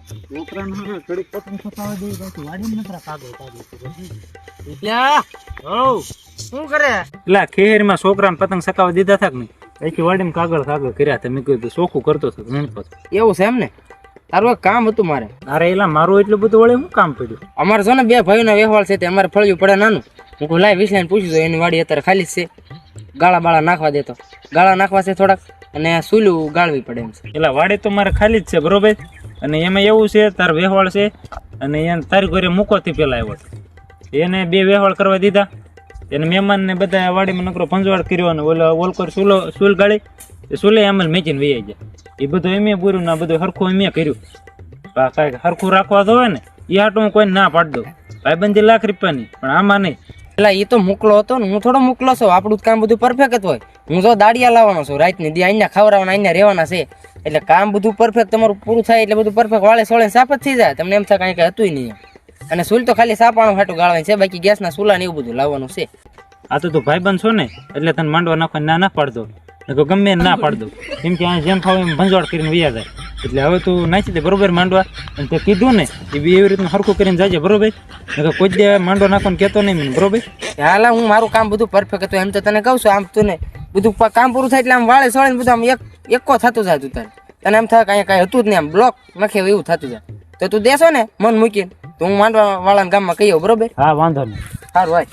છોકરાને હવે ઘડીક પતંગ સતાવા દે બાકી વાડીને નકરા કાગળ શું કરે? એટલે ખેરમાં છોકરાને પતંગ સકાવા દીધા થાક ને અહીંથી વાડીમાં કાગળ કર્યા હતા. મેં કીધું ચોખ્ખું કરતો હતો ગણપત. એવું છે એમ ને? તારું એક કામ હતું મારે. અરે એલા મારું એટલું બધું વળે શું કામ પડ્યું? અમારે છે ને બે ભાઈઓના વ્યવહાર છે તે અમારે ફળિયું પડે નાનું. હું કોઈ લાઈ વિસલાઈને પૂછ્યું તો એની વાડી અત્યારે ખાલી જ છે. ગાળા બાળા નાખવા દેતો. ગાળા નાખવા છે થોડાક અને સુલું ગાળવી પડે એમ છે. એટલે વાડી તો મારે ખાલી જ છે બરોબર. અને એમાં એવું છે તાર વ્યવહાર છે અને એને તારી ઘરે મૂકોથી પેલા આવ્યો એને બે વ્યવહાર કરવા દીધા. એને મહેમાનને બધા વાડીમાં નકરો પંજવાડ કર્યો અને ઓલકોર સુલ ગાળી એ સુલે અમલ મેચીને વૈયા જાય. એ બધું એમે પૂર્યું ને બધું હરખું એમે કર્યું. કાંઈક હરખું રાખવા તો હોય ને એ હાટું હું કોઈને ના પાડી દઉં. ભાઈબંધી લાખ રૂપિયાની પણ આમાં નહીં. એટલે એ તો મોકલો હતો ને હું થોડો મોકલો છું. આપણું કામ બધું પરફેક્ટ હોય. હું તો દાડિયા લાવવાનો છું રાતની દી અહીંયા ખવડાવવાના અહીંયા રહેવાના છે. એટલે કામ બધું પરફેક્ટ તમારું પૂરું થાય એટલે બધું પરફેક્ટ વાળે સોળે સાફ જ થઈ જાય. તમને એમ થાય કાંઈ હતું નહીં. અને સુલ તો ખાલી સાપાણું હાટું ગાળવાની છે. બાકી ગેસના સુલા ને એવું બધું લાવવાનું છે. આ તો તું ભાઈબંધ છો ને એટલે તને માંડવા નાખવા ના પાડતો ગમે ના પાડ દઉં. કેમ કે આ જેમ ફાવે એમ ભંજવાડ કરીને વૈયા જાય. એટલે હવે તું નાખી દે બરોબર માંડવા. અને તે કીધું ને એ એવી રીતનું હરખું કરીને જાય બરોબર. કોઈ દે માંડવા નાખવાનું કહેતો નહીં મને બરોબર. હાલ હું મારું કામ બધું પરફેક્ટ હતું એમ તો તને કહું છું. આમ તું ને બધું કામ પૂરું થાય એટલે આમ વાળે સોળે બધું આમ એકો થતું જાય. તું તને એમ થાય કાંઈ હતું જ નહીં. આમ બ્લોક નાખે એવું થતું જાય. તો તું દેશો ને મન મૂકીને તો હું માંડવા વાળાના ગામમાં કહી આવું બરોબર. હા વાંધો નહીં. સારું ભાઈ.